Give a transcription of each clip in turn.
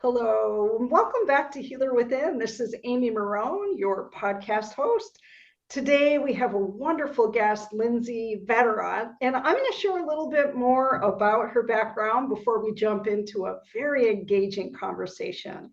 Hello, and welcome back to Healer Within. This is Amy Marohn, your podcast host. Today we have a wonderful guest, Lindsay Vatterott, and I'm going to share a little bit more about her background before we jump into a very engaging conversation.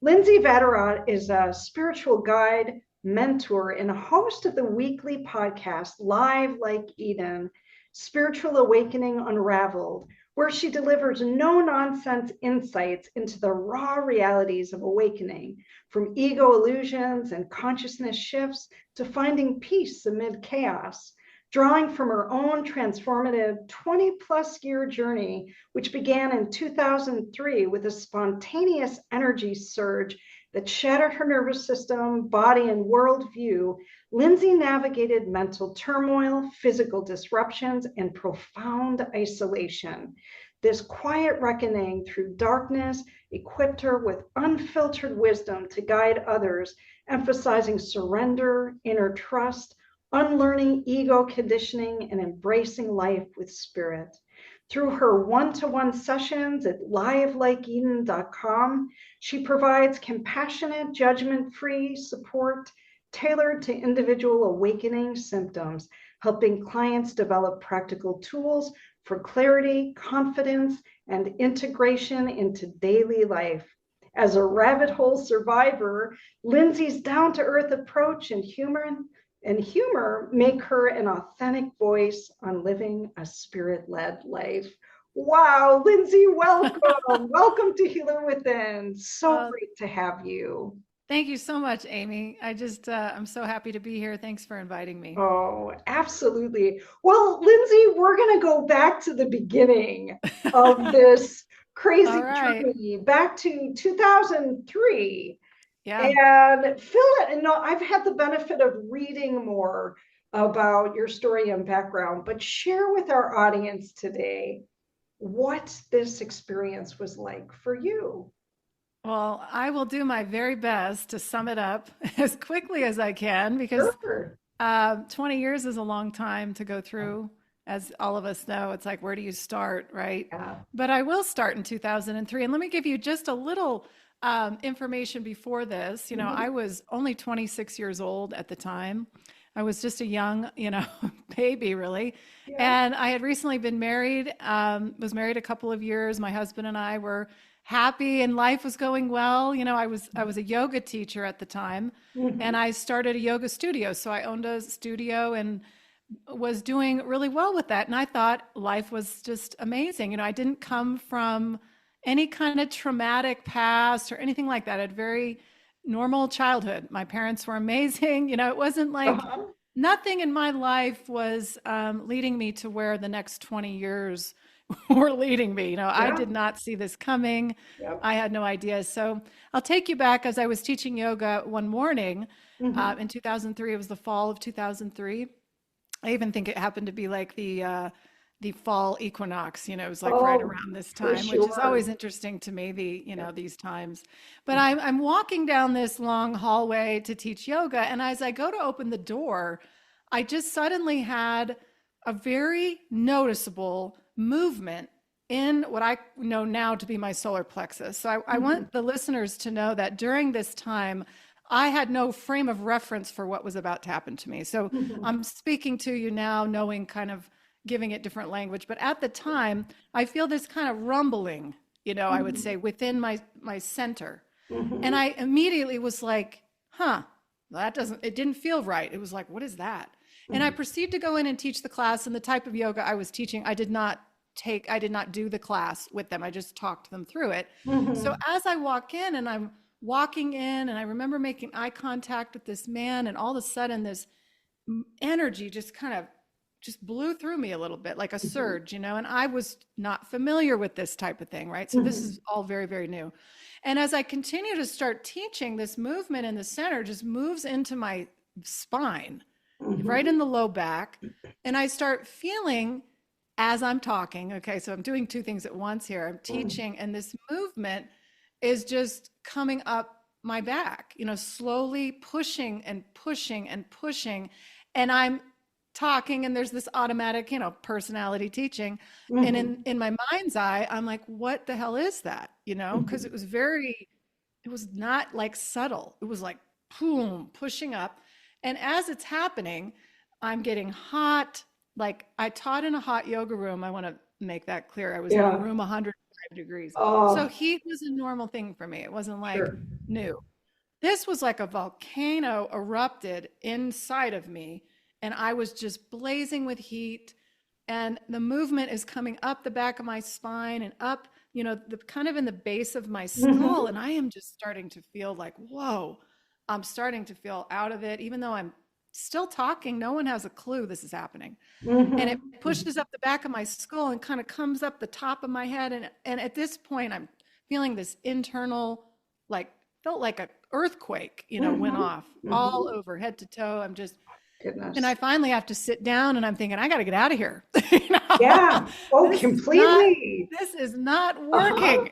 Lindsay Vatterott is a spiritual guide, mentor, and host of the weekly podcast, Live Like Eden, Spiritual Awakening Unraveled, where she delivers no nonsense insights into the raw realities of awakening, from ego illusions and consciousness shifts to finding peace amid chaos. Drawing from her own transformative 20-plus year journey, which began in 2003 with a spontaneous energy surge that shattered her nervous system, body, and worldview, Lindsay navigated mental turmoil, physical disruptions, and profound isolation. This quiet reckoning through darkness equipped her with unfiltered wisdom to guide others, emphasizing surrender, inner trust, unlearning ego conditioning, and embracing life with spirit. Through her one-to-one sessions at livelikeeden.com, she provides compassionate, judgment-free support tailored to individual awakening symptoms, helping clients develop practical tools for clarity, confidence, and integration into daily life. As a rabbit hole survivor, Lindsay's down-to-earth approach and humor make her an authentic voice on living a spirit-led life. Wow, Lindsay, welcome. Welcome to Healer Within. So great to have you. Thank you so much, Amy. I'm so happy to be here. Thanks for inviting me. Oh, absolutely. Well, Lindsay, we're going to go back to the beginning of this crazy journey, back to 2003. Yeah. And fill it. And no, I've had the benefit of reading more about your story and background, but share with our audience today what this experience was like for you. Well, I will do my very best to sum it up as quickly as I can because 20 years is a long time to go through. As all of us know, it's like, where do you start, right? Yeah. But I will start in 2003. And let me give you just a little information before this. I was only 26 years old at the time. I was just a young, baby, really. Yeah. And I had recently been married, was married a couple of years. My husband and I were happy and life was going well. I was a yoga teacher at the time, and I started a yoga studio. So I owned a studio and was doing really well with that. And I thought life was just amazing. I didn't come from any kind of traumatic past or anything like that. I had a very normal childhood. My parents were amazing. It wasn't like nothing in my life was leading me to where the next 20 years were leading me. I did not see this coming. Yep. I had no idea. So I'll take you back as I was teaching yoga one morning in 2003. It was the fall of 2003. I even think it happened to be like the fall equinox, it was like right around this time, which is always interesting to me, these times. But I'm walking down this long hallway to teach yoga. And as I go to open the door, I just suddenly had a very noticeable movement in what I know now to be my solar plexus. So I want the listeners to know that during this time, I had no frame of reference for what was about to happen to me. So I'm speaking to you now knowing kind of giving it different language. But at the time, I feel this kind of rumbling, I would say within my center. And I immediately was like, it didn't feel right. It was like, what is that? And I proceeded to go in and teach the class, and the type of yoga I was teaching, I did not do the class with them. I just talked them through it. So as I walk in and I'm walking in, and I remember making eye contact with this man, and all of a sudden this energy just kind of just blew through me a little bit like a surge, and I was not familiar with this type of thing, right? So this is all very, very new. And as I continue to start teaching, this movement in the center just moves into my spine, right in the low back. And I start feeling as I'm talking, okay, so I'm doing two things at once here. I'm teaching, and this movement is just coming up my back, slowly pushing and pushing and pushing. And I'm talking and there's this automatic, personality teaching. Mm-hmm. And in my mind's eye, I'm like, what the hell is that? Because it was not like subtle. It was like, boom, pushing up. And as it's happening, I'm getting hot. Like I taught in a hot yoga room. I want to make that clear. I was in a room 105 degrees. So heat was a normal thing for me. It wasn't like new. This was like a volcano erupted inside of me, and I was just blazing with heat, and the movement is coming up the back of my spine and up, the kind of in the base of my skull. And I am just starting to feel like, whoa, I'm starting to feel out of it, even though I'm still talking. No one has a clue this is happening. And it pushes up the back of my skull and kind of comes up the top of my head. And at this point, I'm feeling this internal, felt like a earthquake, went off all over head to toe. I'm just, goodness. And I finally have to sit down and I'm thinking, I got to get out of here. Yeah. Oh, completely. This is not working.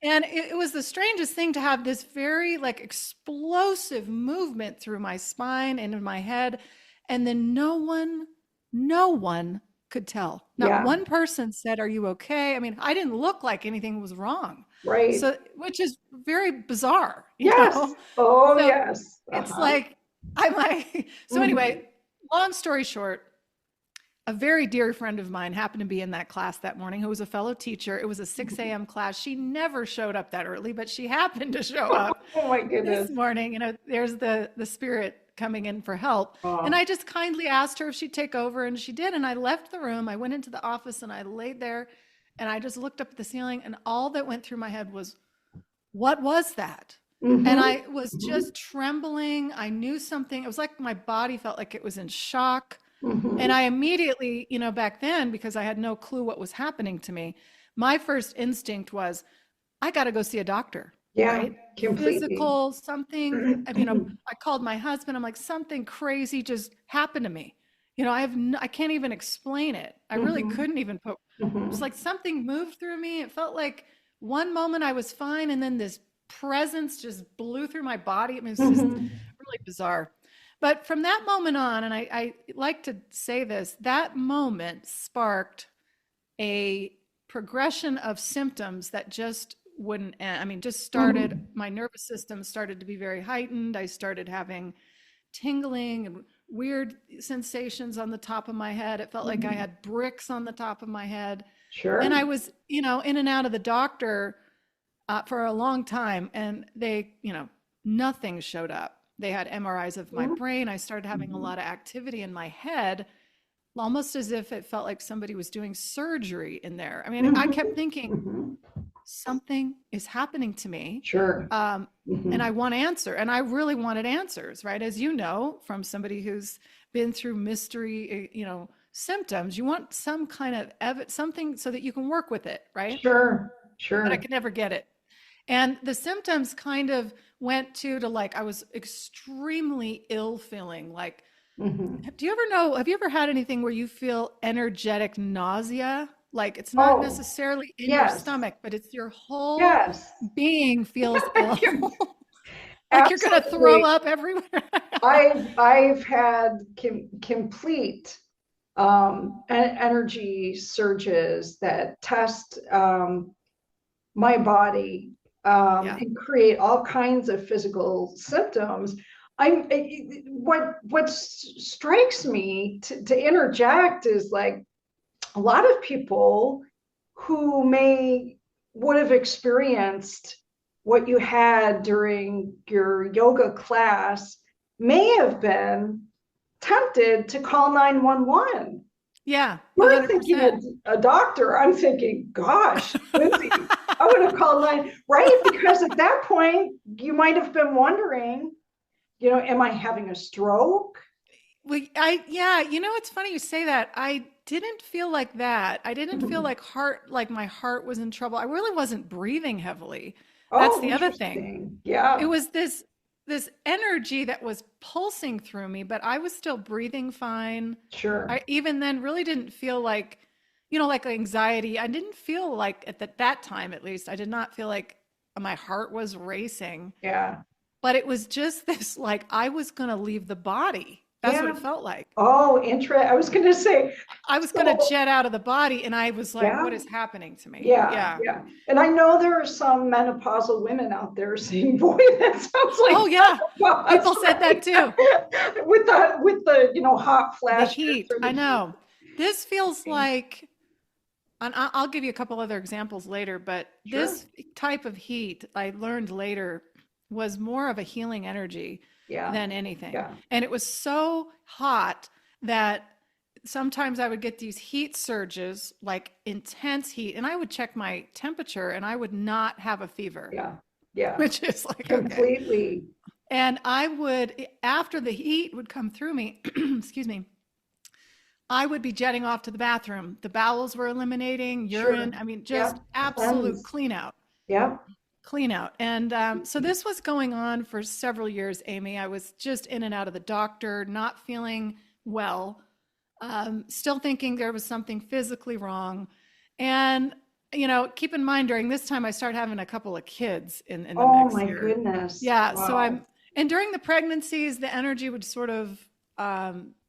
And it was the strangest thing to have this very explosive movement through my spine and in my head. And then no one could tell. Not one person said, are you okay? I mean, I didn't look like anything was wrong. Right. So, which is very bizarre. Yes. Oh, so yes. It's like, I'm like, so anyway, long story short, a very dear friend of mine happened to be in that class that morning, who was a fellow teacher. It was a 6 a.m. class. She never showed up that early, but she happened to show up oh my goodness. this morning. There's the spirit coming in for help. And I just kindly asked her if she'd take over, and she did. And I left the room. I went into the office and I laid there and I just looked up at the ceiling, and all that went through my head was, what was that? And I was just trembling. I knew something. It was like my body felt like it was in shock. And I immediately, back then, because I had no clue what was happening to me, my first instinct was, I got to go see a doctor. Yeah, right? completely. Physical, something. I called my husband. I'm like, something crazy just happened to me. I can't even explain it. I really couldn't even put. It was like something moved through me. It felt like one moment I was fine, and then this presence just blew through my body. It was just really bizarre. But from that moment on, and I like to say this, that moment sparked a progression of symptoms that just wouldn't end. Just started, my nervous system started to be very heightened. I started having tingling and weird sensations on the top of my head. It felt like I had bricks on the top of my head. Sure. And I was, in and out of the doctor for a long time, and they, nothing showed up. They had MRIs of my brain. I started having a lot of activity in my head, almost as if it felt like somebody was doing surgery in there. I kept thinking, something is happening to me. Sure. And I want answer. And I really wanted answers, right? As you know, from somebody who's been through mystery, symptoms, you want some kind of something so that you can work with it, right? Sure. But I could never get it. And the symptoms kind of went to I was extremely ill feeling. Have you ever had anything where you feel energetic nausea? Like it's not necessarily in your stomach, but it's your whole being feels ill. Like you're going to throw up everywhere. I've had complete energy surges that test my body and create all kinds of physical symptoms. What strikes me to interject is a lot of people who would have experienced what you had during your yoga class may have been tempted to call 911. Yeah. We're thinking a doctor. I'm thinking, gosh, Lindsay, I would have called 9, right? Because at that point, you might have been wondering, am I having a stroke? Well, it's funny you say that. I didn't feel like that. I didn't feel like my heart was in trouble. I really wasn't breathing heavily. That's the other thing. Yeah. It was this energy that was pulsing through me, but I was still breathing fine. Sure. I even then really didn't feel like anxiety. I didn't feel like at that time, at least, I did not feel like my heart was racing. Yeah. But it was just this, I was going to leave the body. That's Yeah. what it felt like. Oh, I was going to say, I was going to jet out of the body, and I was like, yeah, what is happening to me? yeah, Yeah. yeah. And I know there are some menopausal women out there saying, boy, that sounds Oh, like yeah. menopause, People said that too. with the, hot The flashes heat. or the I heat. know. This feels like, and I'll give you a couple other examples later, but Sure. this type of heat I learned later was more of a healing energy Yeah. than anything. Yeah. And it was so hot that sometimes I would get these heat surges, like intense heat, and I would check my temperature and I would not have a fever, Yeah. Yeah. which is like, okay. Completely. And I would, after the heat would come through me, excuse me, I would be jetting off to the bathroom. The bowels were eliminating, urine. Sure. I mean, Yeah. just absolute Cleanse. clean out, Yeah. clean out. And so this was going on for several years, Amy. I was just in and out of the doctor, not feeling well, still thinking there was something physically wrong. And, keep in mind during this time, I started having a couple of kids in the Oh mix my here. goodness. Yeah. Wow. And during the pregnancies, the energy would sort of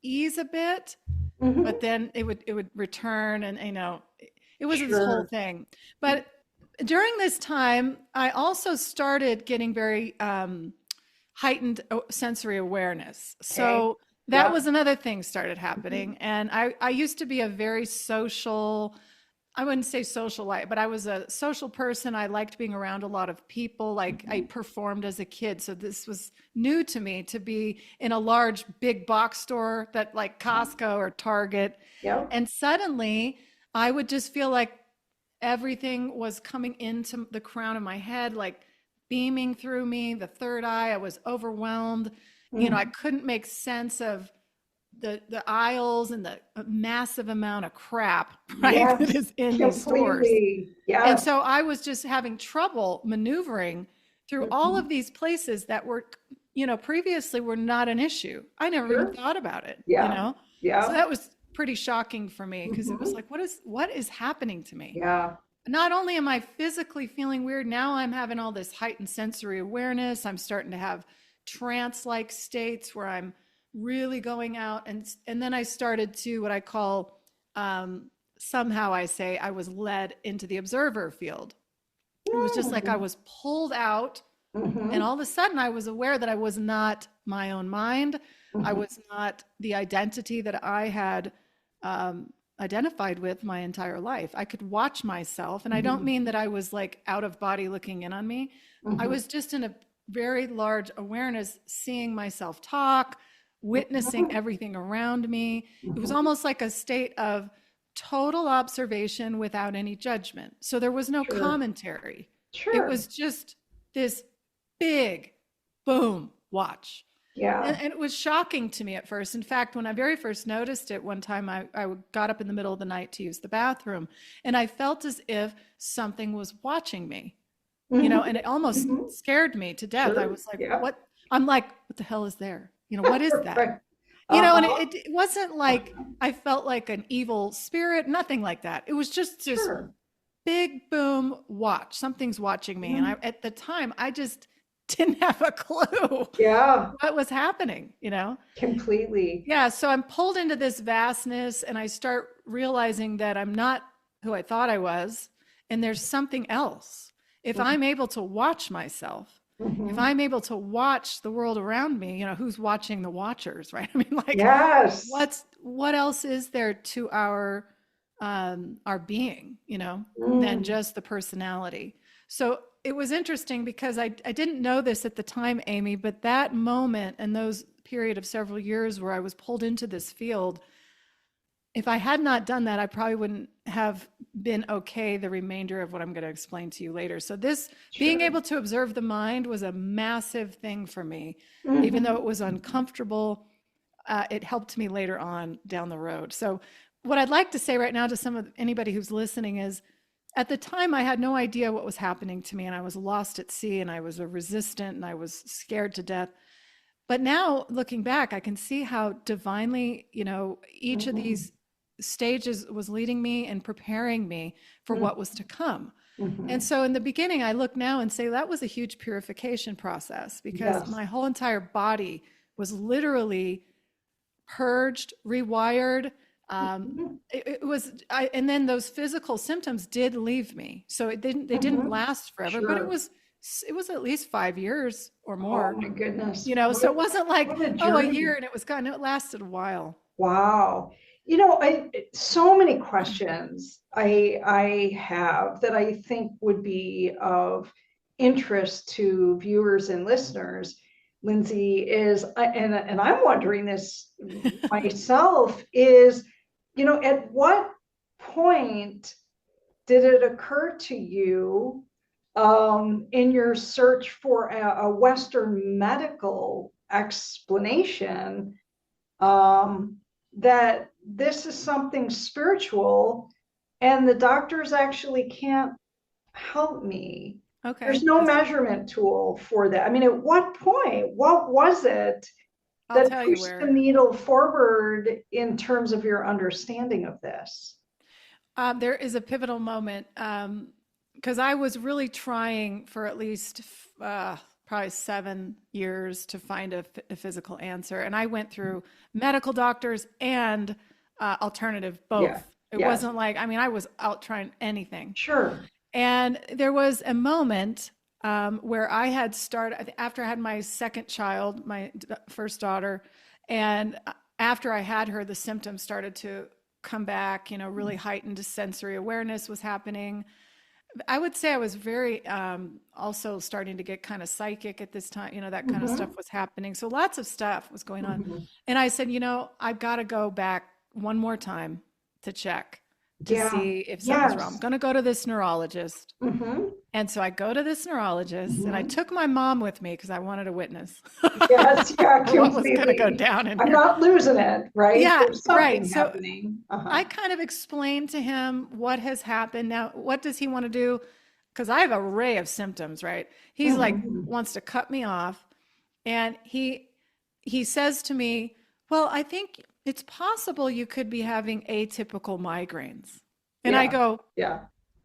ease a bit, but then it would return, and it was this whole Sure. thing. But during this time, I also started getting very heightened sensory awareness. So that Yeah. was another thing started happening. And I used to be a very social, I wouldn't say socialite, but I was a social person. I liked being around a lot of people. Like I performed as a kid. So this was new to me, to be in a large, big box store that like Costco or Target. Yeah. And suddenly I would just feel like everything was coming into the crown of my head, like beaming through me, the third eye. I was overwhelmed. I couldn't make sense of the aisles and the massive amount of crap, right, that Yes. is in these stores. Completely. And Yes. so I was just having trouble maneuvering through all of these places that were, previously were not an issue. I never Sure. even thought about it, Yeah. So Yeah. that was pretty shocking for me, because it was like, what is happening to me? Yeah. Not only am I physically feeling weird, now I'm having all this heightened sensory awareness. I'm starting to have trance-like states where I'm really going out. And then I started to, what I call, somehow I say I was led into the observer field. It was just like I was pulled out, and all of a sudden I was aware that I was not my own mind. I was not the identity that I had identified with my entire life. I could watch myself, and I don't mean that I was like out of body looking in on me. I was just in a very large awareness, seeing myself talk, witnessing everything around me. It was almost like a state of total observation without any judgment. So there was no commentary. Sure. It was just this big boom, watch. Yeah. And it was shocking to me at first. In fact, when I very first noticed it, one time I got up in the middle of the night to use the bathroom, and I felt as if something was watching me, and it almost scared me to death. Sure. I was like, Yeah. what? I'm like, what the hell is there? What is that? Right. And it wasn't like I felt like an evil spirit, nothing like that. It was just this big boom, watch. Something's watching me. And at the time, I just didn't have a clue what was happening, Completely. Yeah. So I'm pulled into this vastness, and I start realizing that I'm not who I thought I was. And there's something else. If I'm able to watch myself, if I'm able to watch the world around me, who's watching the watchers, right? I mean, like, yes. What else is there to our being, than just the personality? So it was interesting, because I didn't know this at the time, Amy, but that moment and those period of several years where I was pulled into this field, if I had not done that, I probably wouldn't have been okay the remainder of what I'm going to explain to you later. So this being able to observe the mind was a massive thing for me, even though it was uncomfortable. It helped me later on down the road. So what I'd like to say right now to anybody who's listening is, at the time I had no idea what was happening to me, and I was lost at sea, and I was resistant, and I was scared to death. But now looking back, I can see how divinely, each of these stages was leading me and preparing me for what was to come. And so in the beginning, I look now and say that was a huge purification process, because my whole entire body was literally purged, rewired. Mhm. And then those physical symptoms did leave me. So they didn't last forever, but Sure. it was at least 5 years or Oh more, my goodness. so it wasn't like, What a oh, a journey. year and it was gone. It lasted a while. Wow. So many questions I have that I think would be of interest to viewers and listeners. Lindsay, and I'm wondering this myself, is, at what point did it occur to you, in your search for a Western medical explanation, that this is something spiritual and the doctors actually can't help me? There's Okay. no measurement tool for that. I mean, at what point, what was it I'll that tell you pushed the where. needle forward in terms of your understanding of this? There is a pivotal moment, because I was really trying for at least probably 7 years to find a physical answer. And I went through medical doctors and alternative, Yeah. both. It Yes. wasn't like, I mean, I was out trying anything. Sure. And there was a moment where I had started, after I had my second child, my first daughter, and after I had her, the symptoms started to come back, really heightened sensory awareness was happening. I would say I was very also starting to get kind of psychic at this time, that kind of Mhm. stuff was happening. So lots of stuff was going on. Mhm. And I said, I've got to go back one more time to check to Yeah. see if something's wrong. I'm Yes. going to go to this neurologist. Mhm. And so I go to this neurologist and I Mhm. took my mom with me because I wanted a witness Yes, yeah, for what was going to go completely. down in I'm here. not losing it, right? Yeah, There's right. something So happening. I kind of explained to him what has happened. Now, what does he want to do? Because I have an array of symptoms, right? He's like, Mhm. wants to cut me off. And he says to me, well, I think it's possible you could be having atypical migraines. And Yeah, yeah.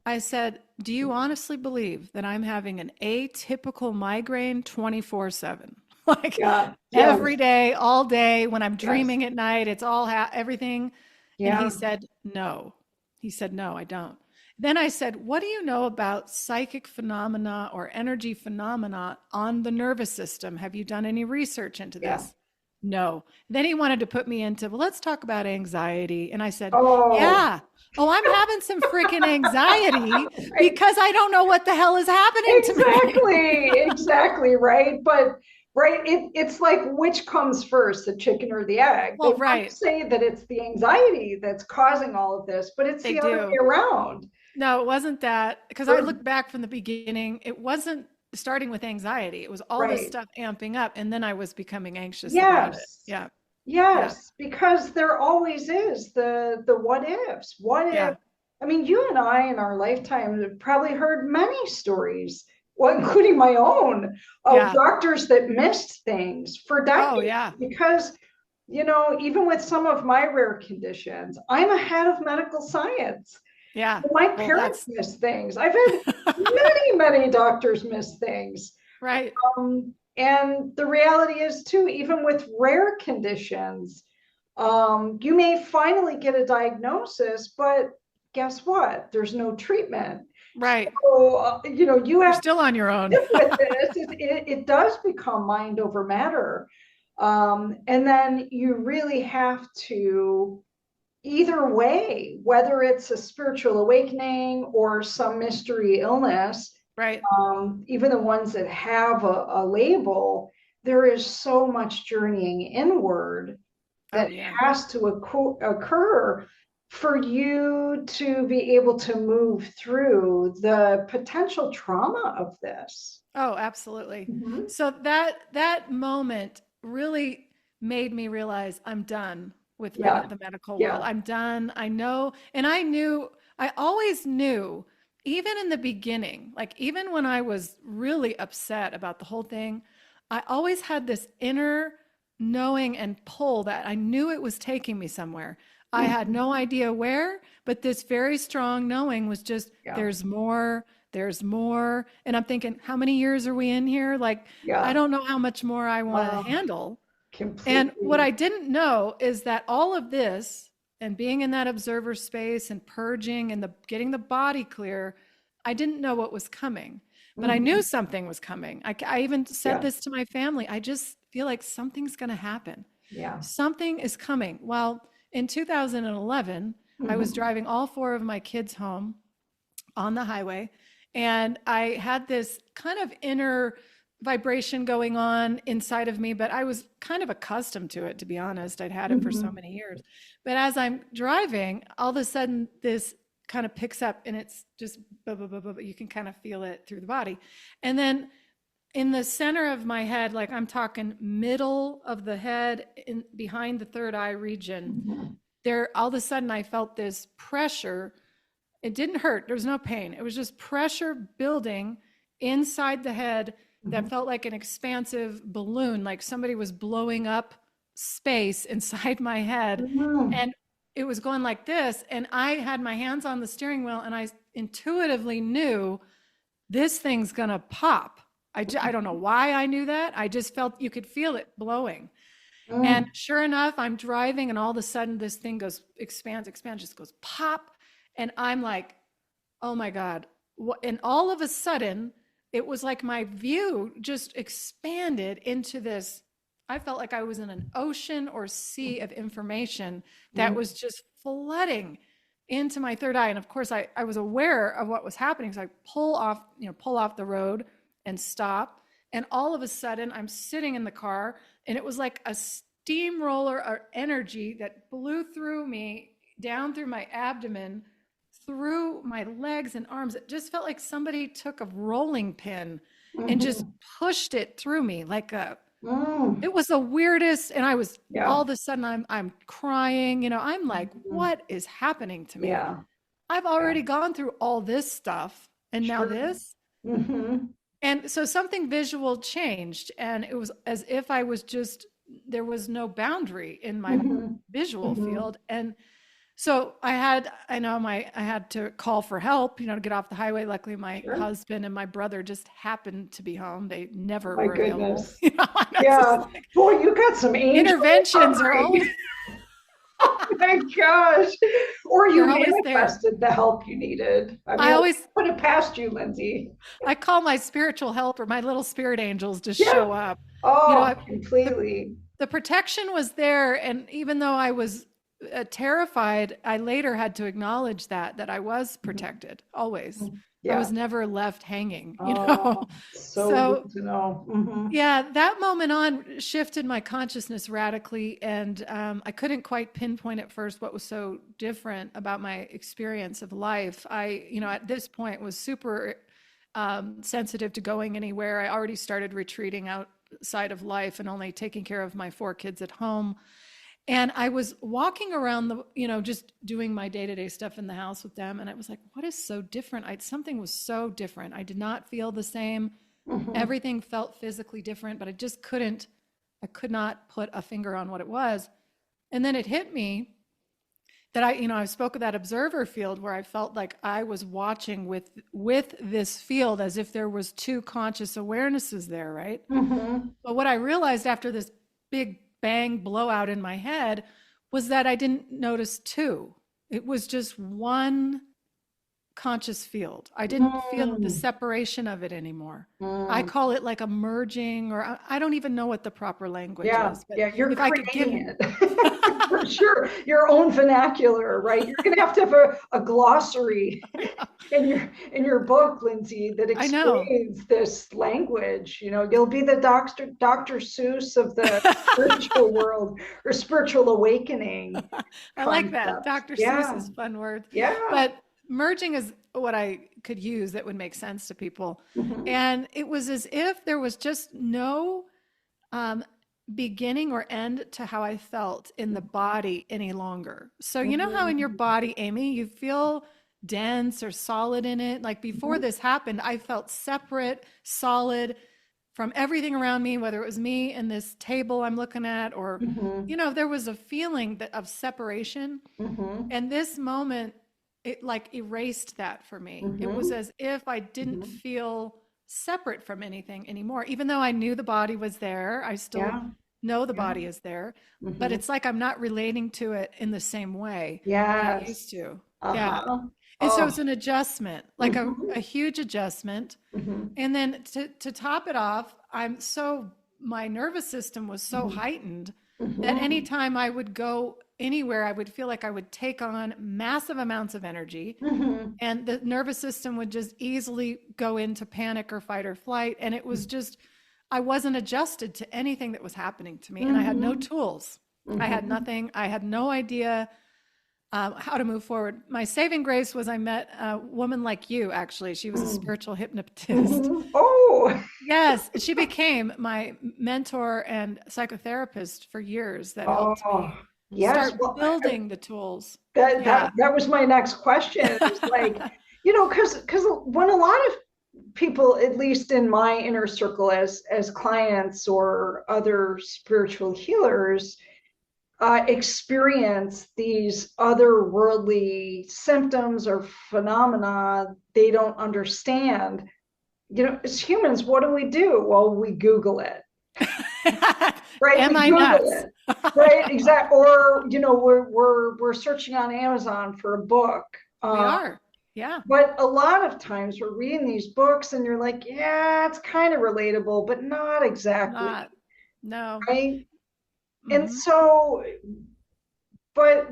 I said, do you honestly believe that I'm having an atypical migraine 24/7? Like Yeah, every yes, day, all day, when I'm yes, dreaming at night, it's all everything. And he yeah. said, no. He said, no, I don't. Then I said, what do you know about psychic phenomena or energy phenomena on the nervous system? Have you done any research into Yeah. this? No. Then he wanted to put me into, well, let's talk about anxiety. And I said, Oh, yeah. Oh, I'm having some freaking anxiety right. because I don't know what the hell is happening to me. Exactly, exactly, right. But right, it's like, which comes first, the chicken or the egg? They Well, want to right. say that it's the anxiety that's causing all of this, but it's They the other way do. around. No, it wasn't that. Because I Or- look back from the beginning, it wasn't starting with anxiety. It was all this Right. stuff amping up. And then I was becoming anxious about it. Yes. Yeah. Yeah. Yes, because there always is the what ifs. What if? Yeah. I mean, you and I in our lifetime have probably heard many stories, well, including my own, of Yeah. doctors that missed things for Oh, decades. yeah. Because, even with some of my rare conditions, I'm ahead of medical science. Yeah. My Well, parents miss things. I've had many, many doctors miss things. right. And the reality is, too, even with rare conditions, you may finally get a diagnosis, but guess what? There's no treatment. Right. So, you You're have to still on your own. live with this. It does become mind over matter. And then you really have to, either way, whether it's a spiritual awakening or some mystery illness, Right. even the ones that have a label, there is so much journeying inward Oh, that yeah. has to occur for you to be able to move through the potential trauma of this. Oh, absolutely. Mhm. So that moment really made me realize I'm done with Yeah, the medical world. yeah. I'm done. I know, and I always knew, even in the beginning, like even when I was really upset about the whole thing, I always had this inner knowing and pull that I knew it was taking me somewhere. I had no idea where, but this very strong knowing was just, Yeah, there's more, there's more. And I'm thinking, how many years are we in here? Like, I yeah. don't know how much more I want to Uh, handle. And what Completely. I didn't know is that all of this and being in that observer space and purging and getting the body clear, I didn't know what was coming, but I knew Mhm. something was coming. I even said Yeah. this to my family. I just feel like something's going to happen. Yeah. Something is coming. Well, in 2011, I was Mhm. driving all four of my kids home on the highway. And I had this kind of inner vibration going on inside of me, but I was kind of accustomed to it, to be honest. I'd had it for so Mhm. many years. But as I'm driving, all of a sudden this kind of picks up and it's just, you can kind of feel it through the body. And then in the center of my head, like I'm talking middle of the head in behind the third eye region, Mhm. there all of a sudden I felt this pressure. It didn't hurt. There was no pain. It was just pressure building inside the head that Mhm. felt like an expansive balloon, like somebody was blowing up space inside my head. Mhm. And it was going like this. And I had my hands on the steering wheel and I intuitively knew this thing's going to pop. I don't know why I knew that. I just felt you could feel it blowing. And Mhm. sure enough, I'm driving and all of a sudden this thing goes, expands, just goes pop. And I'm like, oh my God. And all of a sudden, it was like my view just expanded into this. I felt like I was in an ocean or sea of information that Mhm. was just flooding into my third eye. And of course, I was aware of what was happening. So I pull off the road and stop. And all of a sudden, I'm sitting in the car and it was like a steamroller or energy that blew through me down through my abdomen, through my legs and arms. It just felt like somebody took a rolling pin and just Mhm. pushed it through me like Mhm. it was the weirdest. And I was all Yeah. of a sudden I'm crying, I'm like, Mhm. what is happening to me? Yeah. I've Yeah. already gone through all this stuff and now Sure. this. Mhm. And so something visual changed and it was as if I was just, there was no boundary in my Mhm. visual Mhm. field. And so I had to call for help, to get off the highway. Luckily, my Sure. husband and my brother just happened to be home. They never My were available. goodness. And it's just Yeah. like Boy, you got some angel interventions are covering. always, My gosh. Or you they're always there. manifested the help you needed. I mean, I I always, put it past you, Lindsay. I call my spiritual helper, my little spirit angels to Yeah. show up. You know, Oh, I, the, completely. the protection was there. And even though I was terrified, I later had to acknowledge that I was Mhm. protected always. I Yeah. was never left hanging, Oh, so So good to know. Hmm. yeah, that moment on shifted my consciousness radically. And I couldn't quite pinpoint at first what was so different about my experience of life. At this point was super sensitive to going anywhere. I already started retreating outside of life and only taking care of my four kids at home. And I was walking around just doing my day-to-day stuff in the house with them. And I was like, what is so different? Something was so different. I did not feel the same. Hmm. Everything felt physically different, but I could not put a finger on what it was. And then it hit me that I spoke of that observer field where I felt like I was watching with this field as if there was two conscious awarenesses there, right? Hmm. But what I realized after this big bang blowout in my head was that I didn't notice two. It was just one conscious field. I didn't feel the Mm. separation of it anymore. I Mm. call it like a merging, or I don't even know what the proper language Yeah, is, but yeah, you're if I could give creating it for sure. Your own vernacular, right? You're going to have a glossary in your book, Lindsay, that I know. explains this language. You'll be the Dr. Seuss of the spiritual world or spiritual awakening I like that. concept. Dr. Yeah, Seuss's fun words. yeah. But merging is what I could use that would make sense to people. Hmm. And it was as if there was just no um, beginning or end to how I felt in the body any longer. So, you know how in your body, Amy, you feel dense or solid in it? Like before this happened, I felt separate, solid from everything around me, whether it was me and this table I'm looking at, or, Hmm. there was a feeling of separation. Hmm. And this moment, it like erased that for me. It was Hmm. as if I didn't Hmm. feel separate from anything anymore. Even though I knew the body was there, I still Yeah. know the Yeah. body is there, but it's like I'm not relating to it in the same way that I Yes. used to. Yeah. Uh-huh. And so Oh. it's an adjustment, like Mhm. a huge adjustment. Mhm. And then to top it off, my nervous system was so Mhm. heightened that Mhm. anytime I would go anywhere, I would feel like I would take on massive amounts of energy, Mhm. and the nervous system would just easily go into panic or fight or flight. And it was just, I wasn't adjusted to anything that was happening to me. And I had no Mhm. tools. I had Mhm. nothing. I had no idea how to move forward. My saving grace was I met a woman like you, actually. She was a Mhm. spiritual hypnotist. Mhm. Oh. Yes, she became my mentor and psychotherapist for years that helped Oh. me Yes. start Well, building the tools. that Yeah. that that was my next question. Is like, because when a lot of people, at least in my inner circle, as clients or other spiritual healers, experience these otherworldly symptoms or phenomena they don't understand. As humans, what do? Well, we Google it, right? Am We I Google nuts? it, right? Exactly. Or we're searching on Amazon for a book. We are. Yeah. But a lot of times we're reading these books and you're like, yeah, it's kind of relatable, but not exactly, Not. No. right? And Hmm. so, but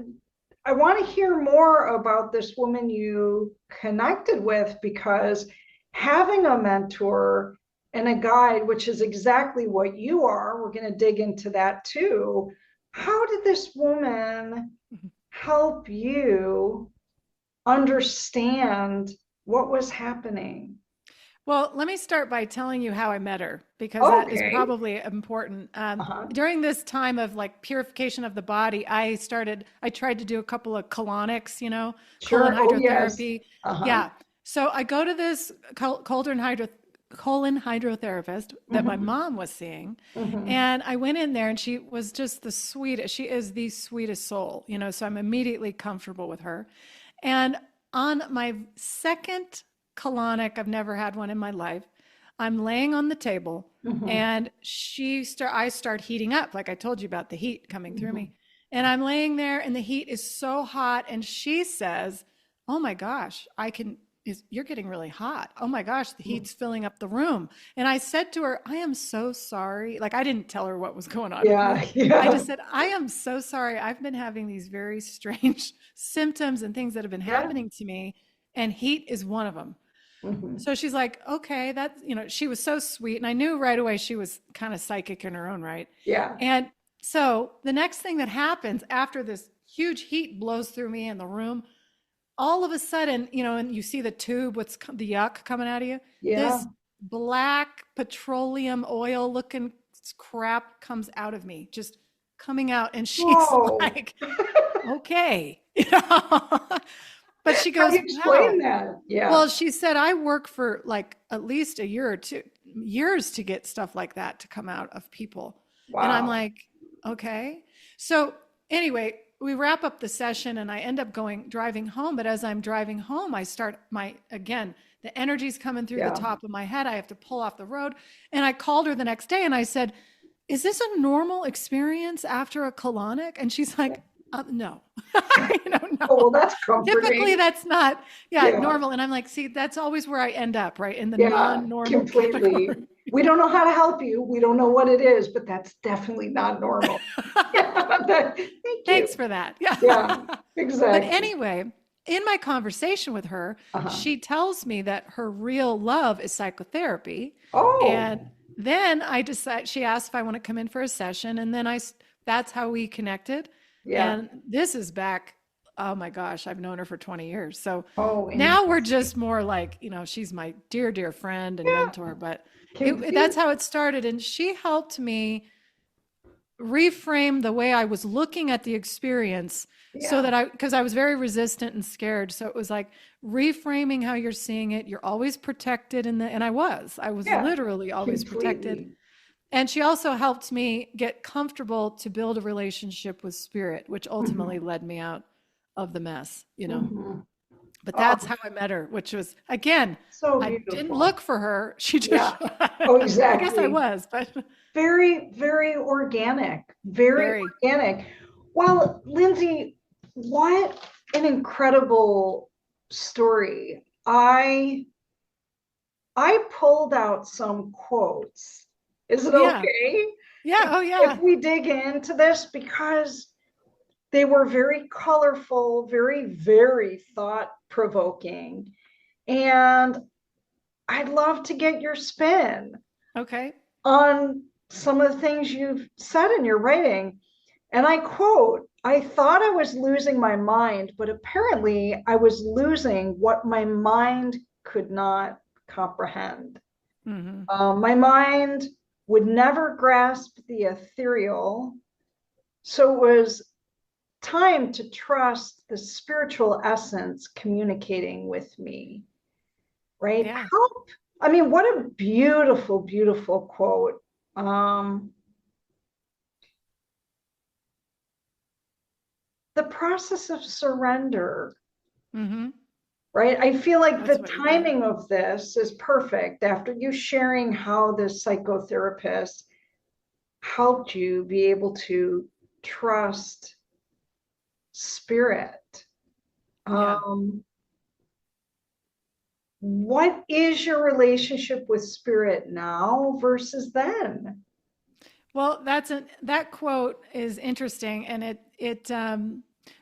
I want to hear more about this woman you connected with, because having a mentor and a guide, which is exactly what you are, we're going to dig into that too. How did this woman help you understand what was happening? Well, let me start by telling you how I met her because that is Okay. probably important. Uh-huh. During this time of like purification of the body, I tried to do a couple of colonics, colon Sure. Oh, yes. hydrotherapy. Uh-huh. Yeah. So I go to this colon hydrotherapist that my Mm-hmm. mom was seeing. Mm-hmm. And I went in there and she was just the sweetest. She is the sweetest soul, so I'm immediately comfortable with her. And on my second colonic, I've never had one in my life. I'm laying on the table Mm-hmm. and I start heating up, like I told you about the heat coming through Mm-hmm. me. And I'm laying there and the heat is so hot. And she says, "Oh my gosh, you're getting really hot. Oh my gosh, the heat's filling up the room." And I said to her, "I am so sorry." Like I didn't tell her what was going on with me. Yeah. I Yeah. just said, "I am so sorry. I've been having these very strange symptoms and things that have been Yeah. happening to me, and heat is one of them." Mm-hmm. So she's like, "Okay, she was so sweet." And I knew right away she was kind of psychic in her own right. Yeah. And so the next thing that happens after this huge heat blows through me in the room, all of a sudden, and you see the tube, the yuck coming out of you, Yeah. this black petroleum oil looking crap comes out of me, just coming out. And she's Whoa. like, "Okay." But she How do goes, you explain "Wow." that? Yeah. Well, she said, "I work for like at least a year or 2 years to get stuff like that to come out of people." And I'm Wow. like, "Okay." So anyway, we wrap up the session and I end up driving home. But as I'm driving home, I start again, the energy's coming through the Yeah. top of my head. I have to pull off the road. And I called her the next day and I said, "Is this a normal experience after a colonic?" And she's like, "No." Oh, No. well, that's Typically comforting. that's not, yeah, Yeah. normal. And I'm like, see, that's always where I end up, right? In the Yeah. non-normal Completely. category. We don't know how to help you. We don't know what it is, but that's definitely not normal. Yeah. Thank you. Thanks for that. Yeah. Yeah. But Exactly. anyway, in my conversation with her, Uh-huh. she tells me that her real love is psychotherapy. Oh. And then she asked if I want to come in for a session. And then that's how we connected. Yeah. And this is back, oh my gosh, I've known her for 20 years. So Oh, now we're interesting. just more like, she's my dear, dear friend and Yeah. mentor, but that's Complete. how it started. And she helped me reframe the way I was looking at the experience so Yeah. that because I was very resistant and scared. So it was like reframing how you're seeing it. You're always protected and I was Yeah. literally always protected. Completely. And she also helped me get comfortable to build a relationship with spirit, which ultimately Mm-hmm. led me out of the mess. Mm-hmm. But that's Oh, how I met her, which was, again, so I didn't beautiful. look for her. She just, Yeah. Oh, I guess I exactly. was, but Very, very organic. Very very, organic. Well, Lindsay, what an incredible story. I pulled out some quotes. Is it yeah. okay Yeah. Oh, if yeah. we dig into this? Because they were very colorful, very, very thought provoking. And I'd love to get your spin Okay. on some of the things you've said in your writing. And I quote, I thought I was losing my mind, but apparently I was losing what my mind could not comprehend. Hmm. My mind would never grasp the ethereal. So it was time to trust the spiritual essence communicating with me, right? Yeah. I mean, what a beautiful, beautiful quote. Um, the process of surrender, Hmm. right? I feel like That's the what you wrote. timing of this is perfect after you sharing how this psychotherapist helped you be able to trust spirit. Yeah. Um, what is your relationship with spirit now versus then? Well, that quote is interesting, and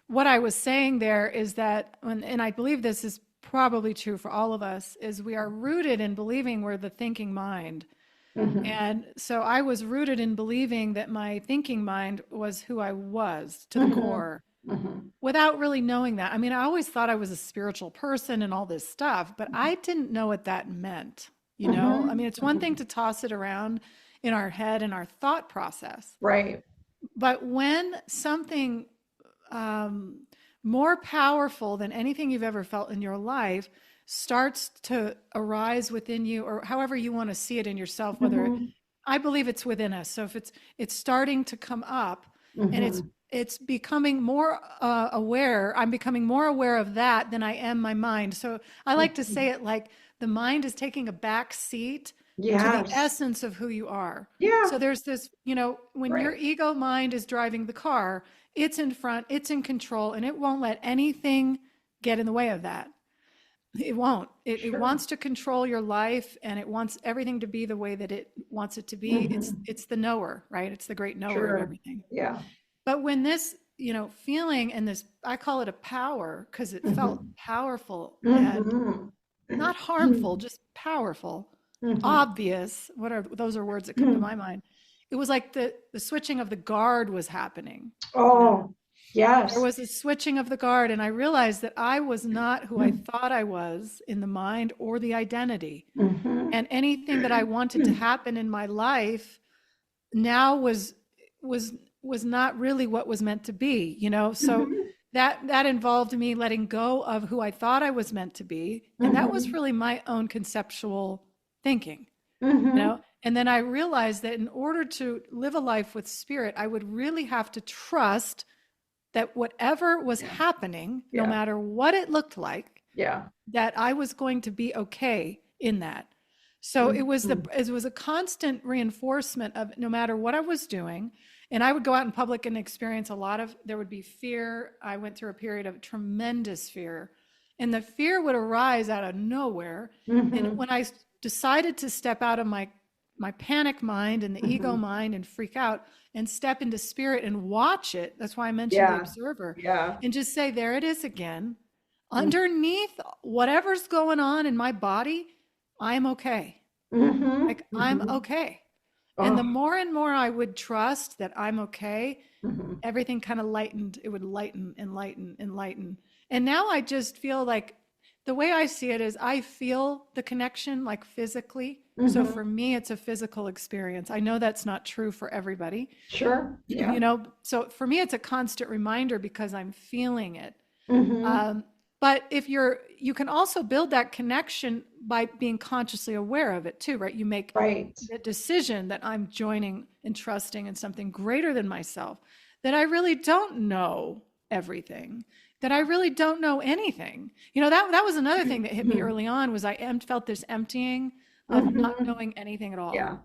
what I was saying there is that, and I believe this is probably true for all of us, is we are rooted in believing we're the thinking mind. Mhm. And so I was rooted in believing that my thinking mind was who I was to the Mhm. core Mhm. without really knowing that. I mean, I always thought I was a spiritual person and all this stuff, but I didn't know what that meant. I Mhm. mean, it's one thing Mhm. to toss it around in our head and our thought process, Right. but when something um, more powerful than anything you've ever felt in your life starts to arise within you, or however you want to see it in yourself, whether Mhm. I believe it's within us. So if it's starting to come up, and Mhm. it's becoming more aware. I'm becoming more aware of that than I am my mind. So I like to say Mhm. it like the mind is taking a back seat to the Yes. essence of who you are. Yeah. So there's this, when your Right. ego mind is driving the car, it's in front, it's in control, and it won't let anything get in the way of that. It won't. It Sure. wants to control your life, and it wants everything to be the way that it wants it to be. Mhm. It's the knower, right? It's the great knower of Sure. everything. Yeah. But when this, feeling and this, I call it a power because it felt Mhm. powerful and Mhm. not harmful, just powerful, Mhm. obvious. Those are words that come to Mhm. my mind. It was like the switching of the guard was happening, you know. Oh, There yes. was a switching of the guard, and I realized that I was not who I Mhm. thought I was in the mind or the identity. Mhm. And anything that I wanted to happen in my life now was was not really what was meant to be, So Mhm. that involved me letting go of who I thought I was meant to be, and that was Mhm. really my own conceptual thinking, Mhm. And then I realized that in order to live a life with spirit, I would really have to trust that whatever was Yeah. happening, no Yeah. matter what it looked like, Yeah. that I was going to be okay in that. So Mhm. it was a constant reinforcement of no matter what I was doing, and I would go out in public and experience a lot of there would be fear. I went through a period of tremendous fear, and the fear would arise out of nowhere. And Mhm. when I decided to step out of my panic mind and the ego Mhm. mind and freak out and step into spirit and watch it, that's why I mentioned the Yeah. observer, Yeah. and just say, there it is again. Mhm. Underneath whatever's going on in my body, I'm okay. Mhm. Like, I'm Mhm. okay. And the Oh. more and more I would trust that I'm okay, Mhm. everything kind of lightened. It would lighten and lighten and lighten. And now I just feel like the way I see it is I feel the connection like physically. So Mhm. for me, it's a physical experience. I know that's not true for everybody, Sure. Yeah. So for me, it's a constant reminder because I'm feeling it. Mhm. Um, but you can also build that connection by being consciously aware of it too, right? You make Right. the decision that I'm joining and trusting in something greater than myself, that I really don't know everything, that I really don't know anything. That was another thing that hit me early on was felt this emptying of not knowing anything at all. Yeah.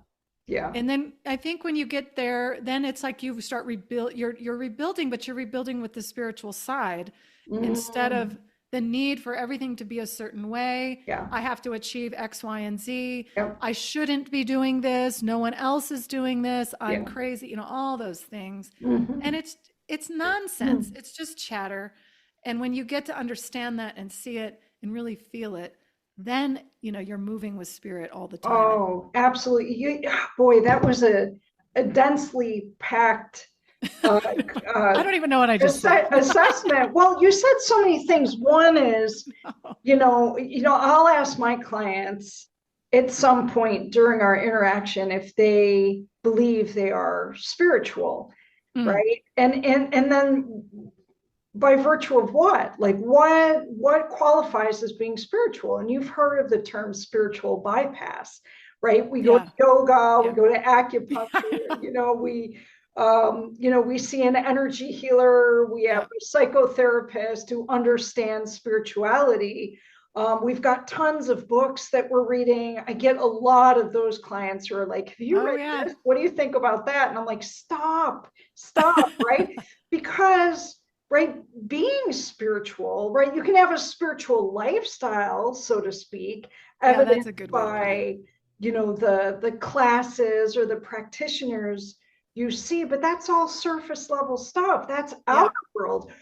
Yeah. And then I think when you get there, then it's like you start you're rebuilding, but you're rebuilding with the spiritual side instead of the need for everything to be a certain way. Yeah. I have to achieve X, Y, and Z. Yep. I shouldn't be doing this. No one else is doing this. I'm crazy, all those things. And it's nonsense. It's just chatter. And when you get to understand that and see it and really feel it, then, you're moving with spirit all the time. Oh, absolutely. Boy, that was a densely packed I don't even know what I just said. Assessment. Well, you said so many things. One is, I'll ask my clients at some point during our interaction if they believe they are spiritual, right? And then by virtue of what? Like what qualifies as being spiritual? And you've heard of the term spiritual bypass, right? We go to yoga, we go to acupuncture, we see an energy healer, we have a psychotherapist who understands spirituality. We've got tons of books that we're reading. I get a lot of those clients who are like, have you read this? What do you think about that? And I'm like, stop, right? Because, right, being spiritual, right, you can have a spiritual lifestyle, so to speak, evidenced by, the classes or the practitioners you see, but that's all surface level stuff. That's outer world.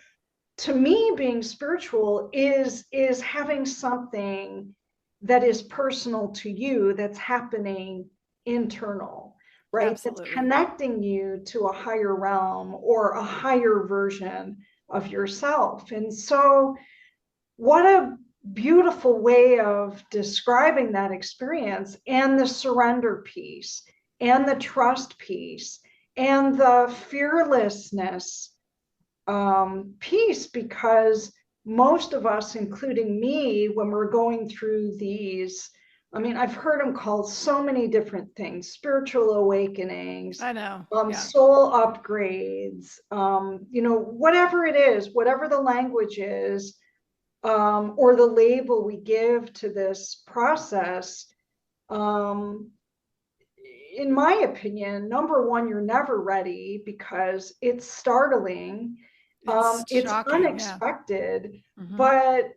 To me, being spiritual is having something that is personal to you, that's happening internal, right? Absolutely. That's connecting you to a higher realm or a higher version of yourself. And so what a beautiful way of describing that experience, and the surrender piece and the trust piece and the fearlessness piece, because most of us, including me, when we're going through these, I've heard them called so many different things: spiritual awakenings, I know, soul upgrades, whatever it is, whatever the language is, or the label we give to this process. In my opinion, number one, you're never ready because it's startling. It's unexpected, but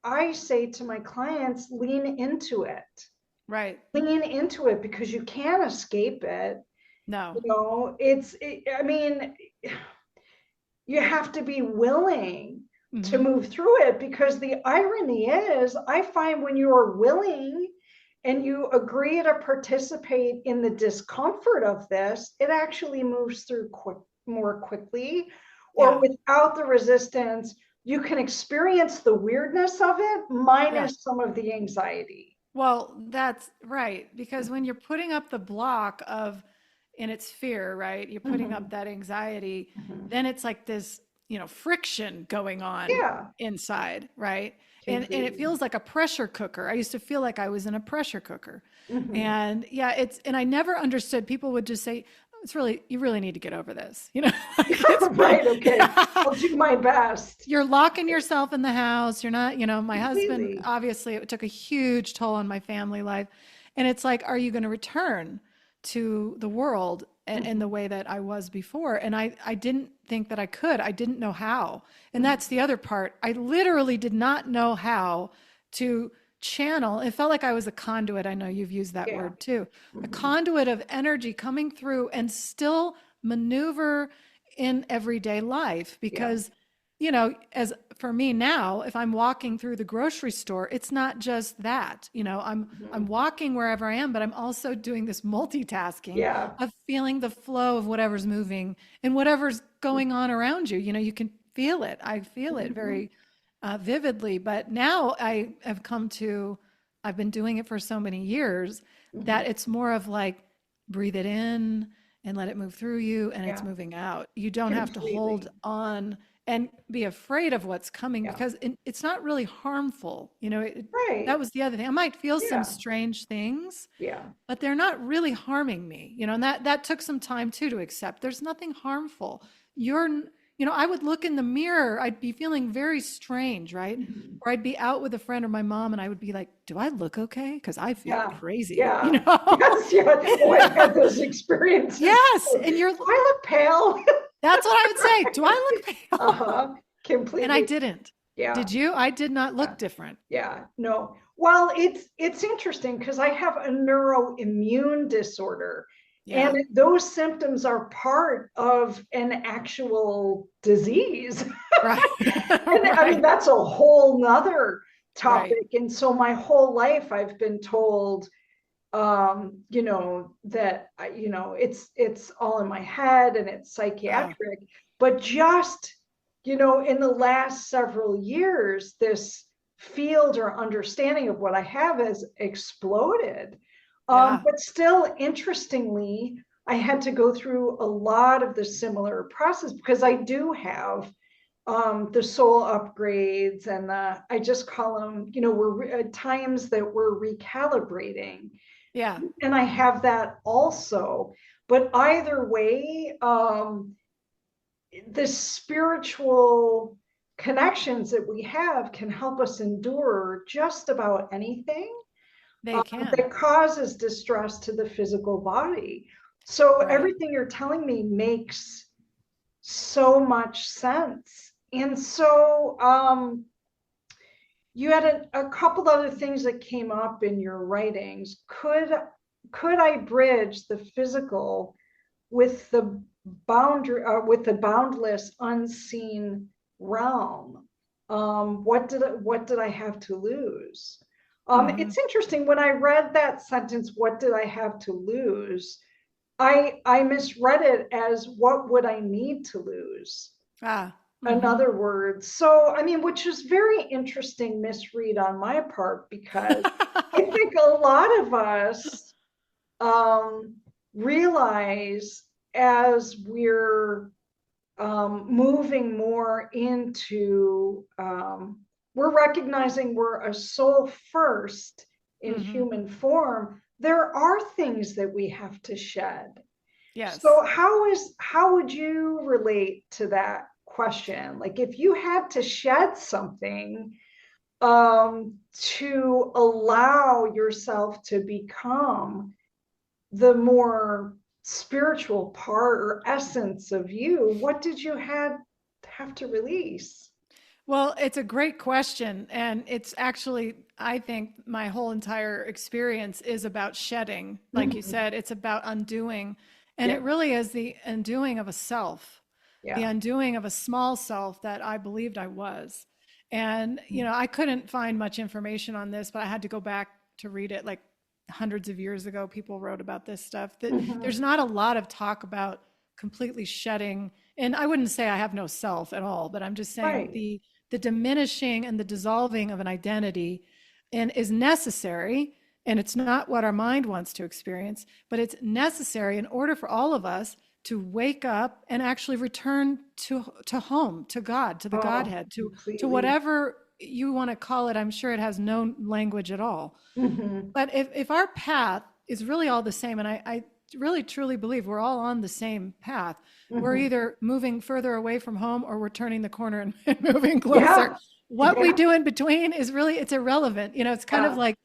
I say to my clients, lean into it. Right. Lean into it, because you can't escape it. No. You have to be willing to move through it, because the irony is, I find when you are willing and you agree to participate in the discomfort of this, it actually moves through more quickly, or without the resistance. You can experience the weirdness of it minus some of the anxiety. Well, that's right. Because when you're putting up the block and it's fear, right? You're putting up that anxiety, then it's like this, friction going on inside, right? And it feels like a pressure cooker. I used to feel like I was in a pressure cooker. And and I never understood. People would just say, you really need to get over this. Right. Okay. I'll do my best. You're locking yourself in the house. You're not, my husband, obviously it took a huge toll on my family life. And it's like, are you going to return to the world in the way that I was before? And I didn't think that I could. I didn't know how. And that's the other part. I literally did not know how to channel. It felt like I was a conduit. I know you've used that word too. A conduit of energy coming through and still maneuver in everyday life. Because, as for me now, if I'm walking through the grocery store, it's not just that, I'm walking wherever I am, but I'm also doing this multitasking of feeling the flow of whatever's moving and whatever's going on around you. You can feel it. I feel it very vividly, but now I've been doing it for so many years that it's more of like, breathe it in and let it move through you, and it's moving out. You don't have to hold on and be afraid of what's coming, because it's not really harmful. That was the other thing. I might feel some strange things, but they're not really harming me, and that took some time too to accept. There's nothing harmful. You're I would look in the mirror, I'd be feeling very strange, right? Mhm. Or I'd be out with a friend or my mom and I would be like, do I look okay? Because I feel Yeah. crazy, Yeah. Yes. Yeah. Oh, I've had those experiences. Yes. Do And I look pale? that's what I would say. Do I look pale? Uh-huh. And I Completely. didn't. Yeah. Did you? I did not Yeah. look different. Yeah. No. Well, it's interesting because I have a neuroimmune disorder, and Yeah. those symptoms are part of an actual disease. Right. And I mean, Right. that's a whole nother Right. topic. And so my whole life I've been told, that it's all in my head and it's Ah, psychiatric. But just, in the last several years, this field or understanding of what I have has exploded. yeah. But still, interestingly, I had to go through a lot of the similar process because I do have the soul upgrades, and I just call them, we're times that we're recalibrating, Yeah. and I have that also. But either way, the spiritual connections that we have can help us endure just about anything They can. that causes distress to the physical body. So Right. everything you're telling me makes so much sense. And so you had a couple other things that came up in your writings. Could I bridge the physical with the with the boundless unseen realm? What did I have to lose? Hmm. It's interesting when I read that sentence, what did I have to lose? I misread it as what would I need to lose? Ah. In Hmm. other words. So, I mean, which is very interesting misread on my part, because I think a lot of us um, realize as we're moving more into, we're recognizing we're a soul first in Hmm. human form, there are things that we have to shed. Yes. So how would you relate to that question? Like if you had to shed something to allow yourself to become the more spiritual part or essence of you, what did you have to release? Well, it's a great question. And it's actually, I think my whole entire experience is about shedding. Like you Mhm. said, it's about undoing. And Yeah, it really is the undoing of a self, the yeah. undoing of a small self that I believed I was. And, I couldn't find much information on this, but I had to go back to read it like hundreds of years ago. People wrote about this stuff. That there's Mhm. not a lot of talk about completely shedding. And I wouldn't say I have no self at all, but I'm just saying Right. the diminishing and the dissolving of an identity and is necessary, and it's not what our mind wants to experience, but it's necessary in order for all of us to wake up and actually return to home, to God, to the Oh, Godhead, to completely. whatever you want to call it. I'm sure it has no language at all. Hmm. But if our path is really all the same, and I really truly believe we're all on the same path, we're Hmm. either moving further away from home or we're turning the corner and, and moving closer. Yeah. What we Yeah. do in between is really, it's irrelevant. It's kind of Yeah. like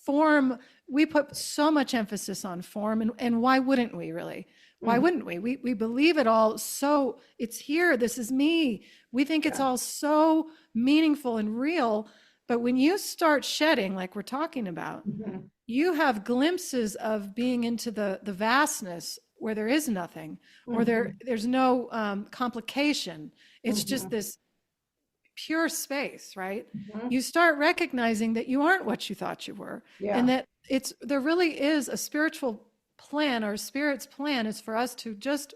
form. We put so much emphasis on form, and why wouldn't we really? Why Hmm. wouldn't we? We believe it all. So it's here. This is me. We think it's Yeah. all so meaningful and real. But when you start shedding, like we're talking about, Hmm. you have glimpses of being into the vastness where there is nothing, or Hmm. there's no complication. It's just Hmm. this pure space, right? Hmm. You start recognizing that you aren't what you thought you were, and Yeah. that there really is a spiritual plan, or spirit's plan is for us to just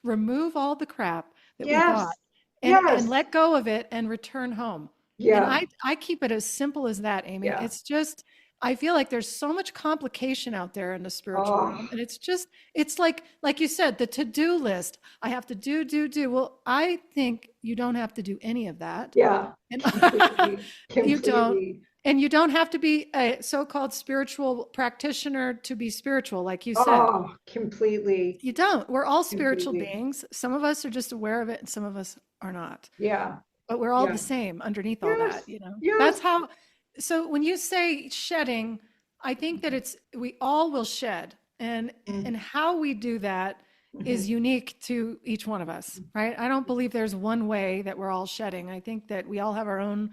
remove all the crap that we thought Yes. and Yes. let go of it and return home. And Yeah. I keep it as simple as that, Amy. Yeah. It's just, I feel like there's so much complication out there in the spiritual Oh, realm. And it's just, it's like you said, the to-do list. I have to do. Well, I think you don't have to do any of that. yeah. And Completely. you don't. Completely. And you don't have to be a so-called spiritual practitioner to be spiritual, like you said. Oh, completely, You don't. We're all spiritual completely. beings. Some of us are just aware of it and some of us are not. Yeah, But we're all the yeah. same underneath all Yes, that, you know. yes. That's how, so when you say shedding, I think that it's we all will shed. And how we do that Mm-hmm. is unique to each one of us, right? I don't believe there's one way that we're all shedding. I think that we all have our own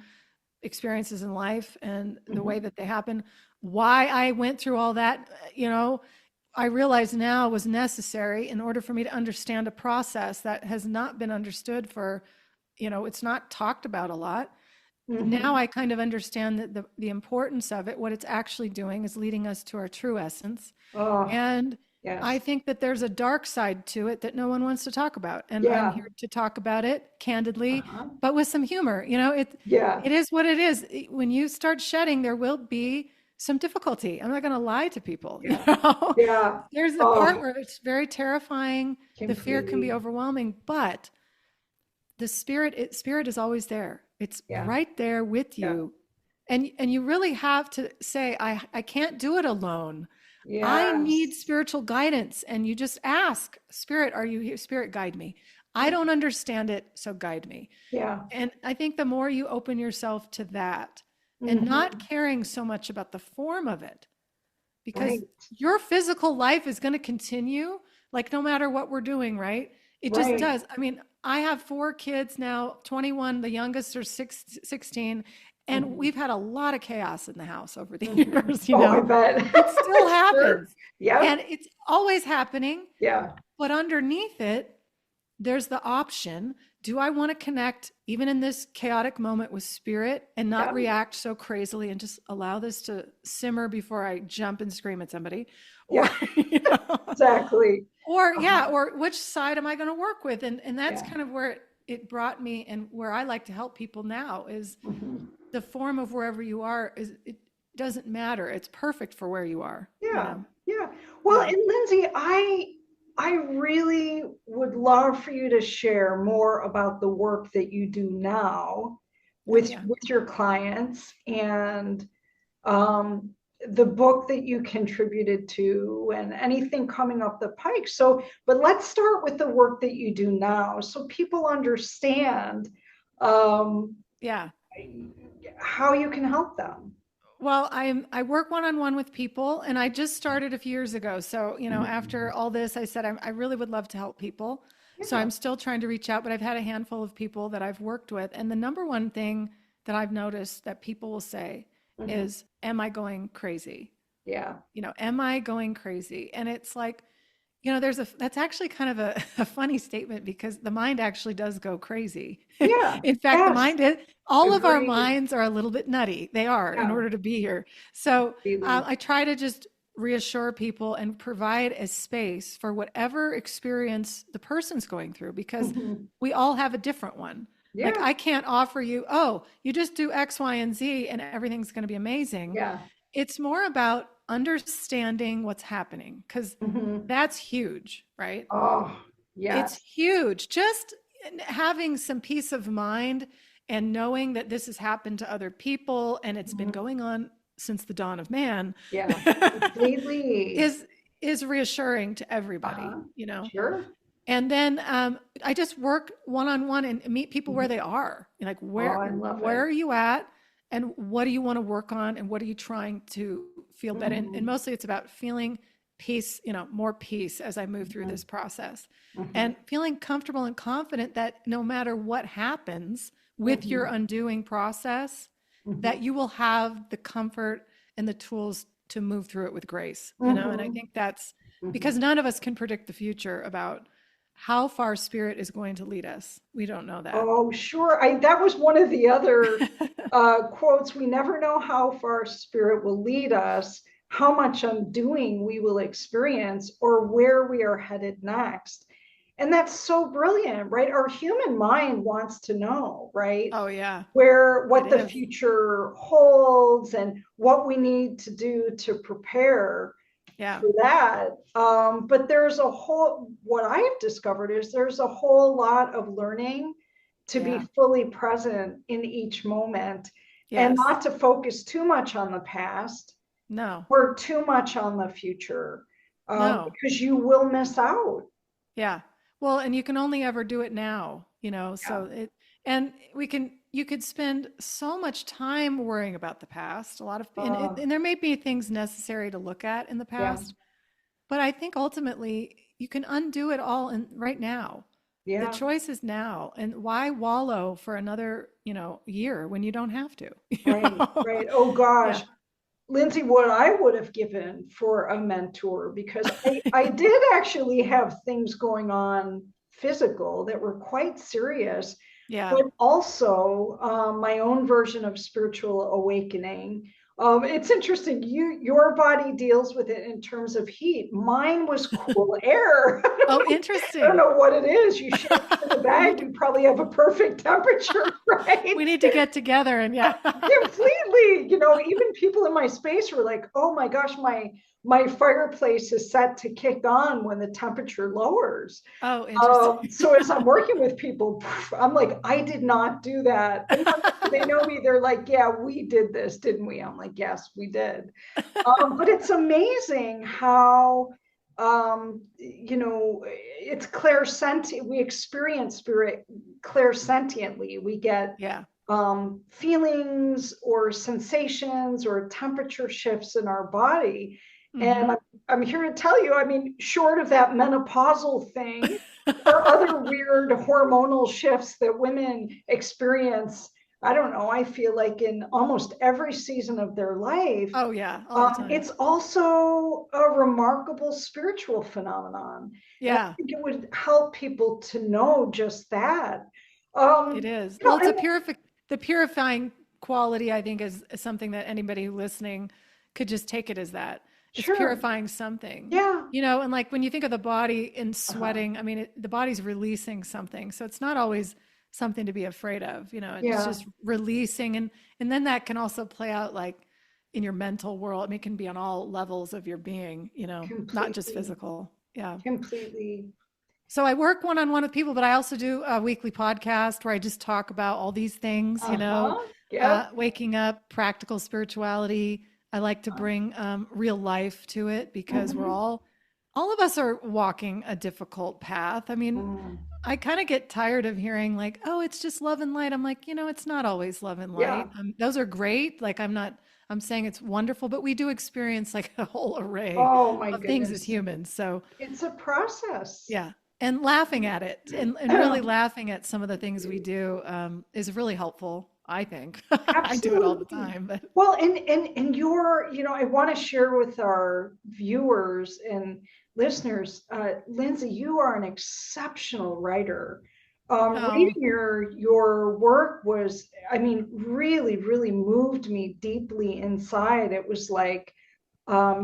experiences in life and the way Mm-hmm. that they happen. Why I went through all that, you know, I realize now was necessary in order for me to understand a process that has not been understood for, you know, it's not talked about a lot. Now Mm-hmm. I kind of understand that the importance of it, what it's actually doing is leading us to our true essence. Oh, And I yes. think that there's a dark side to it that no one wants to talk about. And I'm Yeah. here to talk about it candidly, Uh-huh. but with some humor. You know, Yeah. it is what it is. When you start shedding, there will be some difficulty. I'm not going to lie to people, you Yeah. know. Yeah. There's the part Oh, where it's very terrifying. The fear can be completely. overwhelming, but the spirit is always there. It's Yeah. right there with Yeah. you. And you really have to say, I can't do it alone. I need Yes. spiritual guidance. And you just ask, Spirit, are you here? Spirit, guide me. I Yeah. don't understand it, so guide me. Yeah. And I think the more you open yourself to that and not Mm-hmm. caring so much about the form of it, because Right. your physical life is going to continue, like no matter what we're doing, right? It just Right. does. I mean, I have 4 kids now, 21, the youngest are 16, and Mm-hmm. we've had a lot of chaos in the house over the Mm-hmm. years, you Oh, I know. bet. It still Sure. happens. Yep. And it's always happening, Yeah. but underneath it, there's the option. Do I want to connect even in this chaotic moment with spirit and not Yeah. react so crazily and just allow this to simmer before I jump and scream at somebody? Or, Yeah. you know, Exactly. or Uh-huh. yeah, or which side am I going to work with? And that's Yeah. kind of where it brought me and where I like to help people now is Mm-hmm. the form of wherever you are is it doesn't matter. It's perfect for where you are, you Yeah. know? Yeah. Well, Yeah. and Lindsay, I really would love for you to share more about the work that you do now Oh yeah. with your clients and um, the book that you contributed to and anything coming up the pike. So, but let's start with the work that you do now so people understand um, Yeah. how you can help them. Well, I work one-on-one with people and I just started a few years ago. So, you know, after all this, I said I really would love to help people. So Yeah. I'm still trying to reach out, but I've had a handful of people that I've worked with. And the number one thing that I've noticed that people will say Mhm. is, am I going crazy? Yeah. You know, am I going crazy? And it's like, you know, that's actually kind of a funny statement because the mind actually does go crazy. Yeah. In fact, the Yes. mind is, all of our Agreed. minds are a little bit nutty. They are in Yeah. order to be here. So Completely. I try to just reassure people and provide a space for whatever experience the person's going through because Mhm. we all have a different one. Like Yeah. I can't offer you, oh, you just do X, Y, and Z and everything's going to be amazing. Yeah. It's more about understanding what's happening because Mhm. that's huge, right? Oh, It's yes. huge. Just having some peace of mind and knowing that this has happened to other people and it's been Mhm. going on since the dawn of man Yeah. Completely. is is reassuring to everybody, Uh-huh. you know. Sure. And then I just work one on one and meet people where Mhm. they are. Like Oh, I love where it. are you at, and what do you want to work on, and what are you trying to feel better? And Mhm. mostly it's about feeling peace, you know, more peace as I move through Mhm. this process, Mhm. and feeling comfortable and confident that no matter what happens with your Mhm. undoing process, that Mhm. you will have the comfort and the tools to move through it with grace. You know, and I Mhm. think that's because Mhm. none of us can predict the future about how far spirit is going to lead us. We don't know that. Oh, sure. That was one of the other quotes. We never know how far spirit will lead us, how much undoing we will experience, or where we are headed next. And that's so brilliant, right? Our human mind wants to know, right? Oh yeah, Where it what the is. future holds and what we need to do to prepare Yeah. for that. But there's a whole, what I've discovered is there's a whole lot of learning to be Yeah. fully present in each moment. and Yes. not to focus too much on the past No. or too much on the future, No. because you will miss out. Yeah. Well, and you can only ever do it now, Yeah. so and you could spend so much time worrying about the past. A lot of, Uh, and there may be things necessary to look at in the yeah. past, but I think ultimately you can undo it all in right now. The Yeah. choice is now. And why wallow for another, year when you don't have to, Right. Right. Oh gosh. Yeah. Lindsay, what I would have given for a mentor, because I did actually have things going on physical that were quite serious, Yeah. but also my own version of spiritual awakening. It's interesting. Your body deals with it in terms of heat. Mine was cool air. Oh, I don't interesting. know what it is. You shake it in the We bag, need to you probably have a perfect temperature, right? we need to get together and yeah. Completely. Even people in my space were like, oh my gosh, my fireplace is set to kick on when the temperature lowers. Oh, interesting. So as I'm working with people, I'm like, I did not do that. And they know me, they're like, yeah, we did this, didn't we? I'm like, yes, we did. But it's amazing how it's clairsentient. We experience spirit clairsentiently. We get Yeah. feelings or sensations or temperature shifts in our body. And Mhm. I'm here to tell you, I mean, short of that menopausal thing or other weird hormonal shifts that women experience, I don't know, I feel like in almost every season of their life, Oh yeah, all the time. it's also a remarkable spiritual phenomenon. And I Yeah, think it would help people to know just that. it Um, is. you Well, know, it's a and the purifying quality, I think, is something that anybody listening could just take it as that. It's sure. purifying something. Yeah. And like when you think of the body in Uh-huh. sweating, I mean, the body's releasing something. So it's not always something to be afraid of, it's Yeah. just releasing, and then that can also play out like in your mental world. I mean, it can be on all levels of your being, not just Completely. physical. Yeah. Completely. So I work one-on-one with people, but I also do a weekly podcast where I just talk about all these things, Uh-huh. Yep. waking up, practical spirituality. I like to bring real life to it because Mm-hmm. all of us are walking a difficult path. I mean, Mm. I kind of get tired of hearing like, oh, it's just love and light. I'm like, it's not always love and Yeah. light. Those are great. Like, I'm saying it's wonderful, but we do experience like a whole array Oh my of things as goodness. humans. So, It's a process. yeah. And laughing at it and really laughing at some of the things we do is really helpful, I think. I do it all the Absolutely. time, but Well, and I want to share with our viewers and listeners, Lindsay, you are an exceptional writer. Reading oh, your work was, I mean, really, really moved me deeply inside. It was like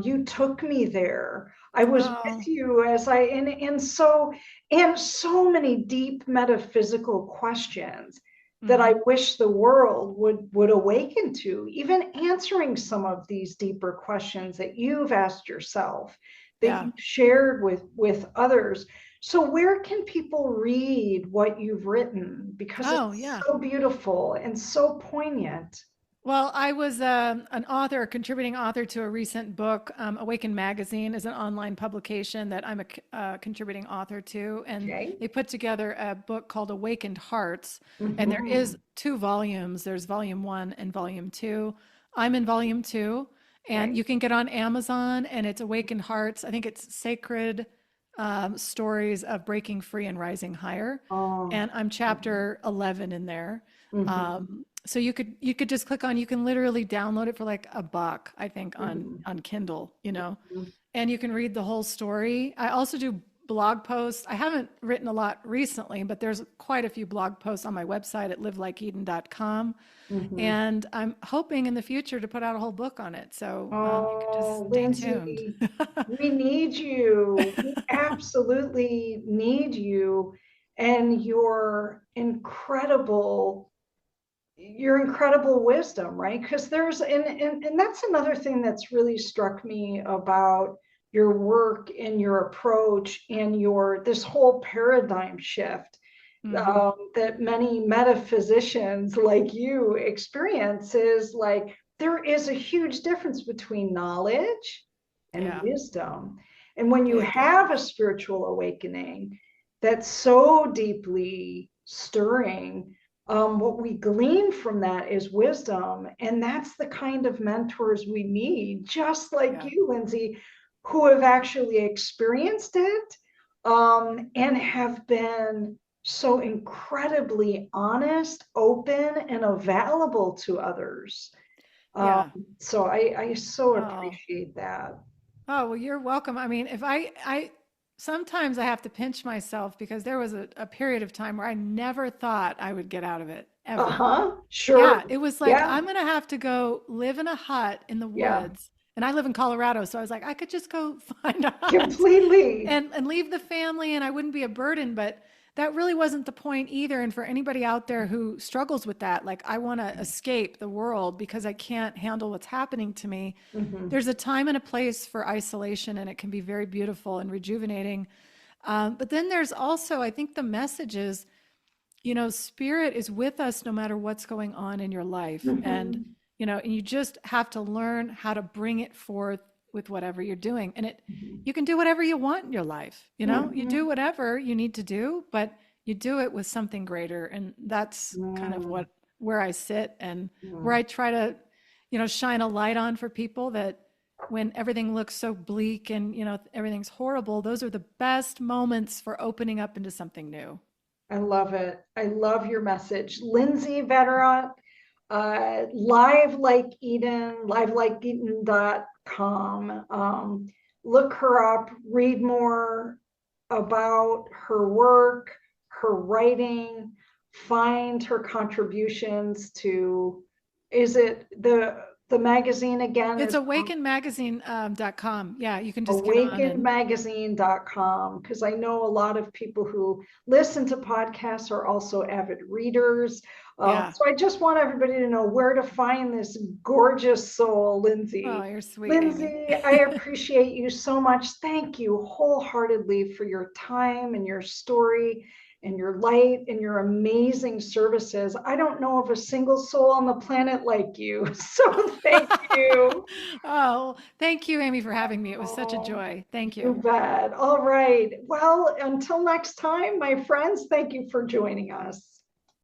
you took me there. I was with oh, you as I and so many deep metaphysical questions that I hmm, wish the world would awaken to, even answering some of these deeper questions that you've asked yourself, that yeah. you've shared with others. So where can people read what you've written? Because Oh, it's yeah. so beautiful and so poignant. Well, I was an author, a contributing author to a recent book. Awaken Magazine is an online publication that I'm a contributing author to, and Okay. they put together a book called Awakened Hearts. And there is Mhm. two volumes. There's volume one and volume two. I'm in volume two, and Okay. you can get on Amazon. And it's Awakened Hearts. I think it's Sacred Stories of Breaking Free and Rising Higher, Oh. and I'm Mhm. chapter 11 in there. Mhm. So you could just click on, you can literally download it for like $1, I think, on Mhm. Kindle, Mhm. and you can read the whole story. I also do blog posts. I haven't written a lot recently, but there's quite a few blog posts on my website at liveLikeEden.com. Mhm. And I'm hoping in the future to put out a whole book on it. So you can just Oh, stay tuned. Lindsay, we need you. We absolutely need you and your incredible wisdom, right? Because and that's another thing that's really struck me about your work and your approach and your this whole paradigm shift Hmm. that many metaphysicians like you experience is like there is a huge difference between knowledge and Yeah. wisdom. And when you Big have a difference. spiritual awakening that's so deeply stirring, what we glean from that is wisdom. And that's the kind of mentors we need, just like Yeah. you, Lindsay, who have actually experienced it, and have been so incredibly honest, open, and available to others. Um, Yeah. so I so Oh. appreciate that. Oh, well, you're welcome. I mean, if I sometimes I have to pinch myself because there was a period of time where I never thought I would get out of it ever. Uh-huh. Yeah, Sure. it was like, Yeah. I'm gonna have to go live in a hut in the Yeah. woods. And I live in Colorado, so I was like, I could just go find a hut Completely. and leave the family and I wouldn't be a burden. But that really wasn't the point either. And for anybody out there who struggles with that, like I want to escape the world because I can't handle what's happening to me. Hmm. There's a time and a place for isolation, and it can be very beautiful and rejuvenating. But then there's also, I think the message is, spirit is with us no matter what's going on in your life. And, Hmm. and you just have to learn how to bring it forth with whatever you're doing. And Hmm. you can do whatever you want in your life. You Hmm. do whatever you need to do, but you do it with something greater. And that's kind of Hmm. where I sit and where Hmm. I try to, shine a light on for people that when everything looks so bleak and, everything's horrible, those are the best moments for opening up into something new. I love it. I love your message. Lindsay Vatterott, live like Eden, livelikeeden.com. Look her up, read more about her work, her writing, find her contributions to, is it the magazine again It's is awakenmagazine.com. Yeah, you can just get on and awakenmagazine.com, because I know a lot of people who listen to podcasts are also avid readers. yeah. So I just want everybody to know where to find this gorgeous soul, Oh, Lindsay. you're sweet, Amy. Lindsay, I appreciate you so much. Thank you wholeheartedly for your time and your story and your light and your amazing services. I don't know of a single soul on the planet like you. So thank you. Oh, thank you, Amy, for having me. It was such a Oh, joy. Thank you you. bet. All right. Well, until next time, my friends, thank you for joining us.